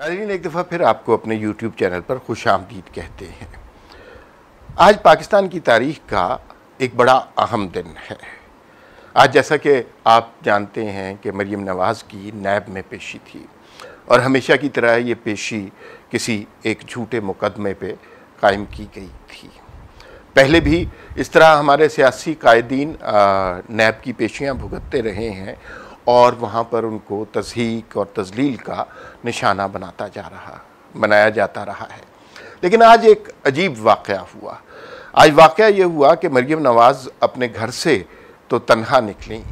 नाज़रीन, एक दफ़ा फिर आपको अपने YouTube चैनल पर खुशामदीद कहते हैं। आज पाकिस्तान की तारीख़ का एक बड़ा अहम दिन है। आज जैसा कि आप जानते हैं कि मरियम नवाज़ की नैब में पेशी थी और हमेशा की तरह ये पेशी किसी एक झूठे मुकदमे पे कायम की गई थी। पहले भी इस तरह हमारे सियासी कायदीन नैब की पेशियाँ भुगतते रहे हैं और वहाँ पर उनको तज़हीक और तज़लील का निशाना बनाया जाता रहा है। लेकिन आज एक अजीब वाक़या हुआ। आज वाक़या ये हुआ कि मरियम नवाज़ अपने घर से तो तन्हा निकलीं,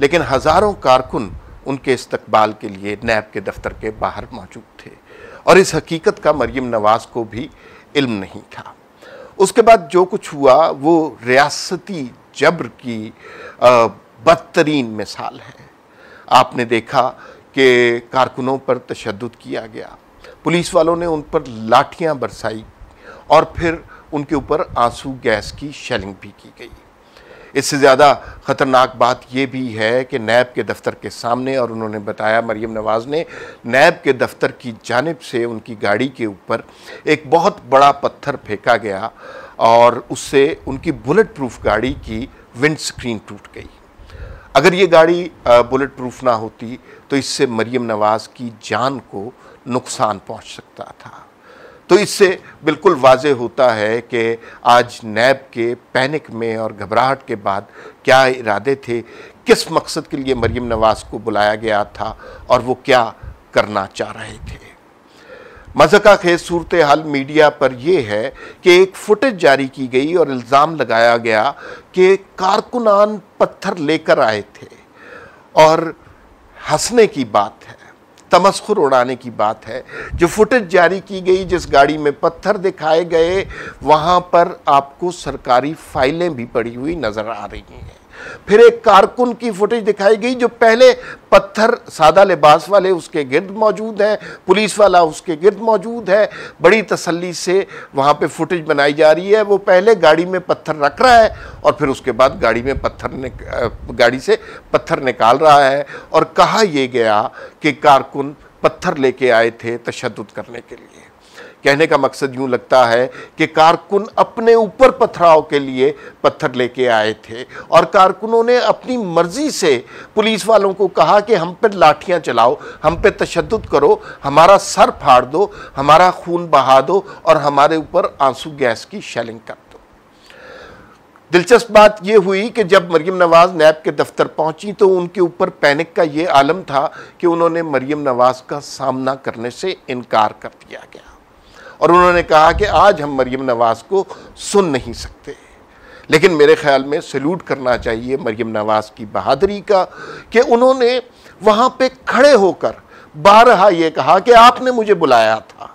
लेकिन हज़ारों कारकुन उनके इस्तकबाल के लिए नैब के दफ्तर के बाहर मौजूद थे और इस हकीकत का मरियम नवाज़ को भी इल्म नहीं था। उसके बाद जो कुछ हुआ वो रियासती जबर की बदतरीन मिसाल है। आपने देखा कि कारकुनों पर तशद्दुद किया गया, पुलिस वालों ने उन पर लाठियां बरसाई और फिर उनके ऊपर आंसू गैस की शेलिंग भी की गई। इससे ज़्यादा ख़तरनाक बात यह भी है कि नैब के दफ्तर के सामने, और उन्होंने बताया मरियम नवाज़ ने, नैब के दफ्तर की जानिब से उनकी गाड़ी के ऊपर एक बहुत बड़ा पत्थर फेंका गया और उससे उनकी बुलेट प्रूफ गाड़ी की विंड स्क्रीन टूट गई। अगर ये गाड़ी बुलेट प्रूफ ना होती तो इससे मरियम नवाज़ की जान को नुकसान पहुंच सकता था। तो इससे बिल्कुल वाज़ेह होता है कि आज नैब के पैनिक में और घबराहट के बाद क्या इरादे थे, किस मकसद के लिए मरियम नवाज़ को बुलाया गया था और वो क्या करना चाह रहे थे। मज़ाक़ा खेज़ सूरत हाल मीडिया पर यह है कि एक फुटेज जारी की गई और इल्ज़ाम लगाया गया कि कारकुनान पत्थर लेकर आए थे और हंसने की बात है, तमस्खुर उड़ाने की बात है। जो फुटेज जारी की गई, जिस गाड़ी में पत्थर दिखाए गए, वहाँ पर आपको सरकारी फाइलें भी पड़ी हुई नज़र आ रही हैं। फिर एक कारकुन की फुटेज दिखाई गई जो पहले पत्थर सादा लिबास वाले उसके गिर्द मौजूद हैं, पुलिस वाला उसके गिर्द मौजूद है। बड़ी तसल्ली से वहाँ पे फुटेज बनाई जा रही है। वो पहले गाड़ी में पत्थर रख रहा है और फिर उसके बाद गाड़ी से पत्थर निकाल रहा है। और कहा यह गया कि कारकुन पत्थर लेके आए थे तशद्दुद करने के लिए। कहने का मकसद यूँ लगता है कि कारकुन अपने ऊपर पथराव के लिए पत्थर लेके आए थे और कारकुनों ने अपनी मर्जी से पुलिस वालों को कहा कि हम पे लाठियां चलाओ, हम पे तशद्दुद करो, हमारा सर फाड़ दो, हमारा खून बहा दो और हमारे ऊपर आंसू गैस की शेलिंग कर दो। दिलचस्प बात यह हुई कि जब मरियम नवाज़ नैब के दफ्तर पहुंची तो उनके ऊपर पैनिक का ये आलम था कि उन्होंने मरियम नवाज़ का सामना करने से इनकार कर दिया गया और उन्होंने कहा कि आज हम मरियम नवाज़ को सुन नहीं सकते। लेकिन मेरे ख्याल में सैल्यूट करना चाहिए मरियम नवाज़ की बहादुरी का कि उन्होंने वहाँ पे खड़े होकर बारहा ये कहा कि आपने मुझे बुलाया था,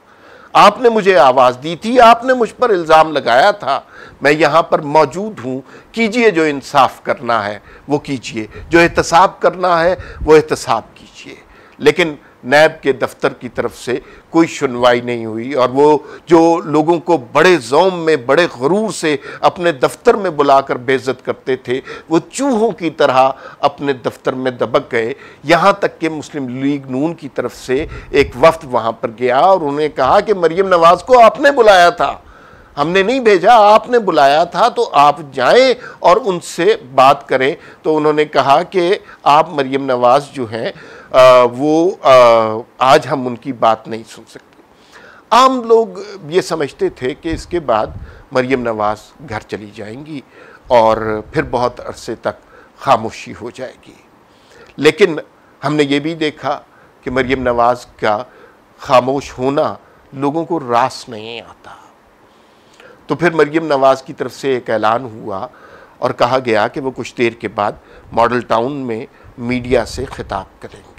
आपने मुझे आवाज़ दी थी, आपने मुझ पर इल्ज़ाम लगाया था, मैं यहाँ पर मौजूद हूँ, कीजिए जो इंसाफ करना है वो कीजिए, जो एहतसाब करना है वो एहतसाब कीजिए। लेकिन नैब के दफ्तर की तरफ से कोई सुनवाई नहीं हुई और वो जो लोगों को बड़े ज़ौम में, बड़े गुरूर से अपने दफ्तर में बुलाकर बेइज्जत करते थे, वो चूहों की तरह अपने दफ्तर में दबक गए। यहाँ तक कि मुस्लिम लीग नून की तरफ से एक वफ्द वहाँ पर गया और उन्होंने कहा कि मरियम नवाज़ को आपने बुलाया था, हमने नहीं भेजा, आपने बुलाया था, तो आप जाएं और उनसे बात करें। तो उन्होंने कहा कि आप मरियम नवाज़ जो हैं आज हम उनकी बात नहीं सुन सकते। आम लोग ये समझते थे कि इसके बाद मरियम नवाज़ घर चली जाएंगी और फिर बहुत अरसे तक खामोशी हो जाएगी। लेकिन हमने ये भी देखा कि मरियम नवाज़ का खामोश होना लोगों को रास नहीं आता। तो फिर मरियम नवाज़ की तरफ से एक ऐलान हुआ और कहा गया कि वो कुछ देर के बाद मॉडल टाउन में मीडिया से खिताब करेंगे।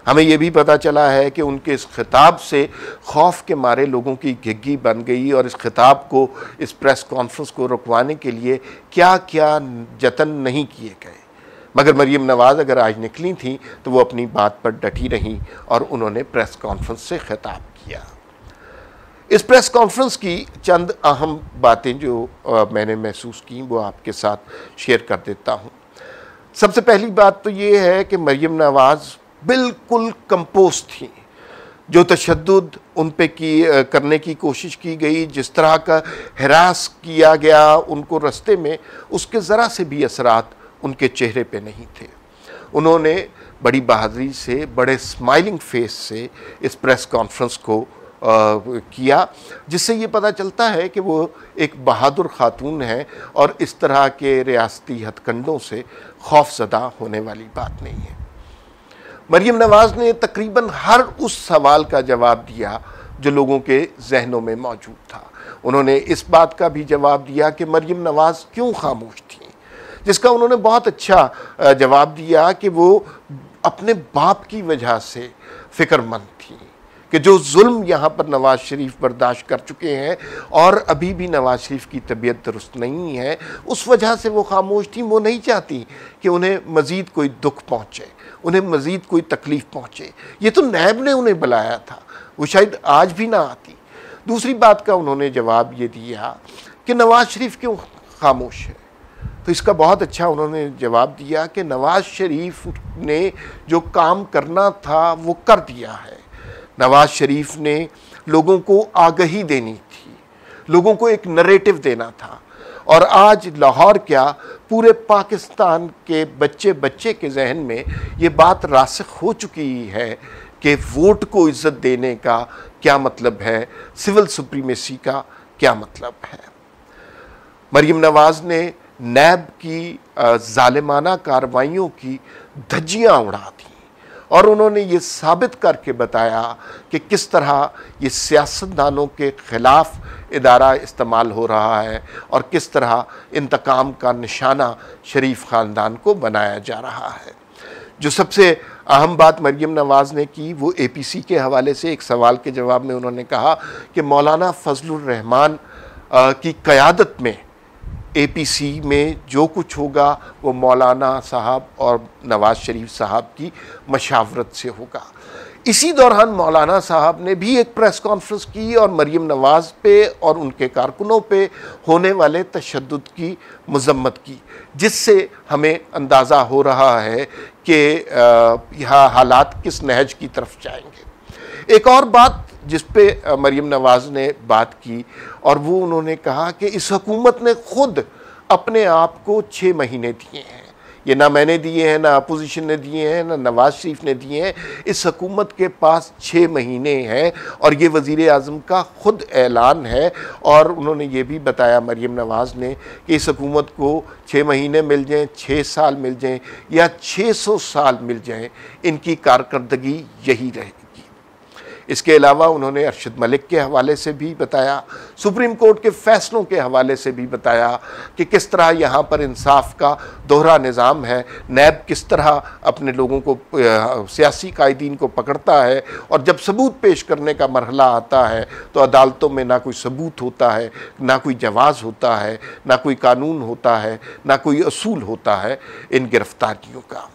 हमें यह भी पता चला है कि उनके इस खिताब से खौफ के मारे लोगों की घिघी बन गई और इस खिताब को, इस प्रेस कॉन्फ्रेंस को रुकवाने के लिए क्या क्या जतन नहीं किए गए। मगर मरियम नवाज़ अगर आज निकली थी तो वो अपनी बात पर डटी रहीं और उन्होंने प्रेस कॉन्फ्रेंस से खिताब किया। इस प्रेस कॉन्फ्रेंस की चंद अहम बातें जो मैंने महसूस की वो आपके साथ शेयर कर देता हूँ। सबसे पहली बात तो ये है कि मरियम नवाज़ बिल्कुल कंपोज थी। जो तशद्दुद उन पे करने की कोशिश की गई, जिस तरह का हिरास किया गया उनको रास्ते में, उसके ज़रा से भी असरात उनके चेहरे पे नहीं थे। उन्होंने बड़ी बहादुरी से, बड़े स्माइलिंग फेस से इस प्रेस कॉन्फ्रेंस को किया, जिससे ये पता चलता है कि वो एक बहादुर खातून है और इस तरह के रियासती हथकंडों से खौफज़दा होने वाली बात नहीं है। मरीम नवाज़ ने तकरीबन हर उस सवाल का जवाब दिया जो लोगों के जहनों में मौजूद था। उन्होंने इस बात का भी जवाब दिया कि मरीम नवाज़ क्यों खामोश थी, जिसका उन्होंने बहुत अच्छा जवाब दिया कि वो अपने बाप की वजह से फ़िक्रमंद थी कि जो जुल्म यहाँ पर नवाज़ शरीफ बर्दाश्त कर चुके हैं और अभी भी नवाज़ शरीफ की तबीयत दुरुस्त नहीं है, उस वजह से वो खामोश थी। वो नहीं चाहती कि उन्हें मज़ीद कोई दुख पहुँचे, उन्हें मज़ीद कोई तकलीफ़ पहुँचे। ये तो नैब ने उन्हें बुलाया था, वो शायद आज भी ना आती। दूसरी बात का उन्होंने जवाब ये दिया कि नवाज़ शरीफ क्यों खामोश है, तो इसका बहुत अच्छा उन्होंने जवाब दिया कि नवाज़ शरीफ ने जो काम करना था वो कर दिया है। नवाज़ शरीफ ने लोगों को आगाही देनी थी, लोगों को एक नरेटिव देना था, और आज लाहौर क्या पूरे पाकिस्तान के बच्चे बच्चे के जहन में ये बात रासिख हो चुकी है कि वोट को इज़्ज़त देने का क्या मतलब है, सिविल सुप्रीमेसी का क्या मतलब है। मरीम नवाज़ ने नैब की जालिमाना कार्रवाइयों की धज्जियाँ उड़ा दी और उन्होंने ये साबित करके बताया कि किस तरह ये सियासतदानों के ख़िलाफ़ इदारा इस्तेमाल हो रहा है और किस तरह इंतकाम का निशाना शरीफ ख़ानदान को बनाया जा रहा है। जो सबसे अहम बात मरीम नवाज़ ने की वो APC के हवाले से एक सवाल के जवाब में उन्होंने कहा कि मौलाना फजलुर रहमान की क़यादत में APC में जो कुछ होगा वो मौलाना साहब और नवाज़ शरीफ साहब की मशावरत से होगा। इसी दौरान मौलाना साहब ने भी एक प्रेस कॉन्फ्रेंस की और मरीम नवाज़ पे और उनके कारकुनों पे होने वाले तशद्दुद की मज़म्मत की, जिससे हमें अंदाज़ा हो रहा है कि यहाँ हालात किस नहज की तरफ जाएंगे। एक और बात जिस पे मरीम नवाज़ ने बात की और वो उन्होंने कहा कि इस हुकूमत ने ख़ुद अपने आप को 6 महीने दिए हैं। ये ना मैंने दिए हैं, ना अपोजिशन ने दिए हैं, ना नवाज़ शरीफ ने दिए हैं। इस हुकूमत के पास 6 महीने हैं और ये वज़ीर आज़म का ख़ुद ऐलान है। और उन्होंने ये भी बताया मरीम नवाज़ ने कि इस हुकूमत को 6 महीने मिल जाएँ, 6 साल मिल जाएँ या 600 साल मिल जाएँ, इनकी कारकर्दगी यही रहेगी। इसके अलावा उन्होंने अरशद मलिक के हवाले से भी बताया, सुप्रीम कोर्ट के फ़ैसलों के हवाले से भी बताया कि किस तरह यहाँ पर इंसाफ का दोहरा निज़ाम है। नैब किस तरह अपने लोगों को, सियासी कायदीन को पकड़ता है और जब सबूत पेश करने का मरहला आता है तो अदालतों में ना कोई सबूत होता है, ना कोई जवाज़ होता है, ना कोई कानून होता है, ना कोई असूल होता है इन गिरफ्तारियों का।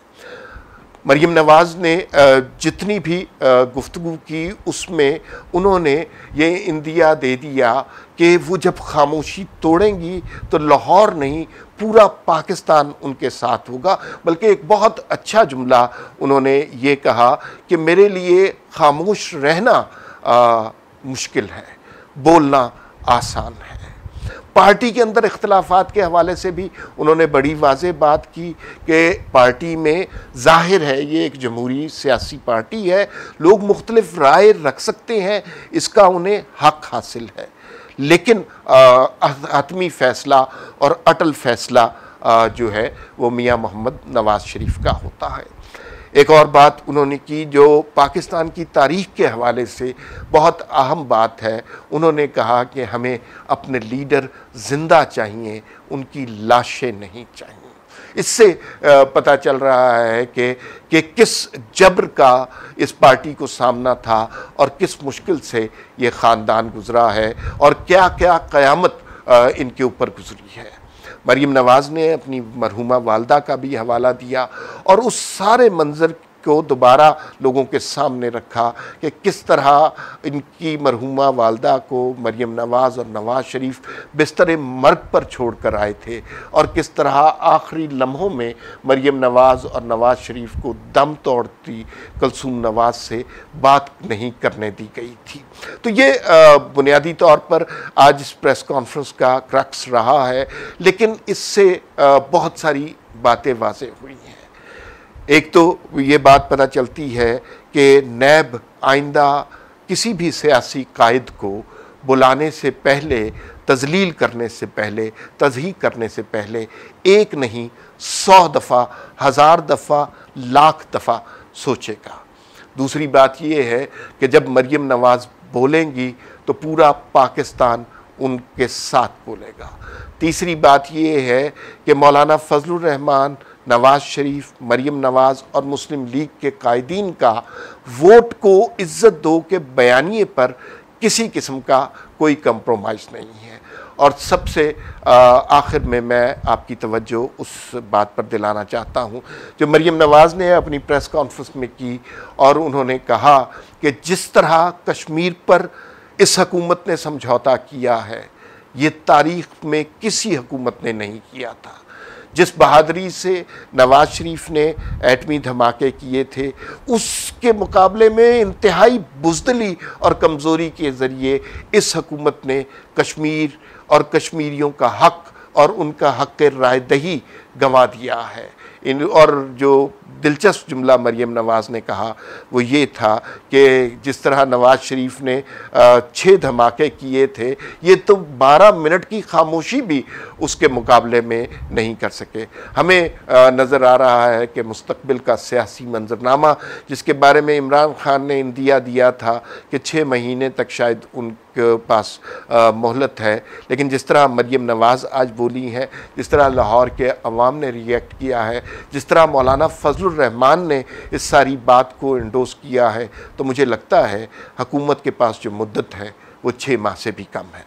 मरीम नवाज़ ने जितनी भी गुफ्तगू की उसमें उन्होंने ये इंदिया दे दिया कि वो जब खामोशी तोड़ेंगी तो लाहौर नहीं पूरा पाकिस्तान उनके साथ होगा। बल्कि एक बहुत अच्छा जुमला उन्होंने ये कहा कि मेरे लिए खामोश रहना मुश्किल है, बोलना आसान है। पार्टी के अंदर इख्तलाफात के हवाले से भी उन्होंने बड़ी वाज़ेह बात की कि पार्टी में ज़ाहिर है ये एक जमहूरी सियासी पार्टी है, लोग मुख्तलिफ राय रख सकते हैं, इसका उन्हें हक़ हासिल है, लेकिन हतमी फ़ैसला और अटल फ़ैसला जो है वो मियाँ मोहम्मद नवाज़ शरीफ का होता है। एक और बात उन्होंने की जो पाकिस्तान की तारीख़ के हवाले से बहुत अहम बात है। उन्होंने कहा कि हमें अपने लीडर ज़िंदा चाहिए, उनकी लाशें नहीं चाहिए। इससे पता चल रहा है कि किस जबर का इस पार्टी को सामना था और किस मुश्किल से ये ख़ानदान गुज़रा है और क्या क्या क़यामत इनके ऊपर गुज़री है। मरीम नवाज़ ने अपनी मरहूमा वालदा का भी हवाला दिया और उस सारे मंज़र को दोबारा लोगों के सामने रखा कि किस तरह इनकी मरहुमा वालदा को मरियम नवाज़ और नवाज़ शरीफ बिस्तर मर्ग पर छोड़ कर आए थे और किस तरह आखिरी लम्हों में मरियम नवाज़ और नवाज़ शरीफ को दम तोड़ती कुलसूम नवाज़ से बात नहीं करने दी गई थी। तो ये बुनियादी तौर पर आज इस प्रेस कॉन्फ्रेंस का क्रक्स रहा है, लेकिन इससे बहुत सारी बातें वाज़ेह हुई हैं। एक तो ये बात पता चलती है कि नैब आइंदा किसी भी सियासी कायद को बुलाने से पहले, तजलील करने से पहले, तज़हीक करने से पहले एक नहीं 100 दफ़ा, 1000 दफ़ा, लाख दफ़ा सोचेगा। दूसरी बात ये है कि जब मरियम नवाज़ बोलेंगी तो पूरा पाकिस्तान उनके साथ बोलेगा। तीसरी बात ये है कि मौलाना फजलुर रहमान, नवाज़ शरीफ, मरियम नवाज़ और मुस्लिम लीग के कायदीन का वोट को इज़्ज़त दो के बयानिए पर किसी किस्म का कोई कंप्रोमाइज़ नहीं है। और सबसे आखिर में मैं आपकी तवज्जो उस बात पर दिलाना चाहता हूँ जो मरियम नवाज़ ने अपनी प्रेस कॉन्फ्रेंस में की, और उन्होंने कहा कि जिस तरह कश्मीर पर इस हुकूमत ने समझौता किया है, ये तारीख़ में किसी हुकूमत ने नहीं किया था। जिस बहादुरी से नवाज़ शरीफ ने एटमी धमाके किए थे, उसके मुकाबले में इंतहाई बुज़दिली और कमज़ोरी के ज़रिए इस हुकूमत ने कश्मीर और कश्मीरियों का हक़ और उनका हक़ राय दही गंवा दिया है। और जो दिलचस्प जुमला मरियम नवाज़ ने कहा वो ये था कि जिस तरह नवाज़ शरीफ ने 6 धमाके किए थे, ये तो 12 मिनट की खामोशी भी उसके मुकाबले में नहीं कर सके। हमें नज़र आ रहा है कि मुस्तकबिल का सियासी मंजरनामा, जिसके बारे में इमरान खान ने इंदिया दिया था कि 6 महीने तक शायद उनके पास मोहलत है, लेकिन जिस तरह मरियम नवाज़ आज बोली हैं, जिस तरह लाहौर के अवाम ने रिएक्ट किया है, जिस तरह मौलाना फजलुर रहमान ने इस सारी बात को इंडोस किया है, तो मुझे लगता है हुकूमत के पास जो मुद्दत है वो 6 माह से भी कम है।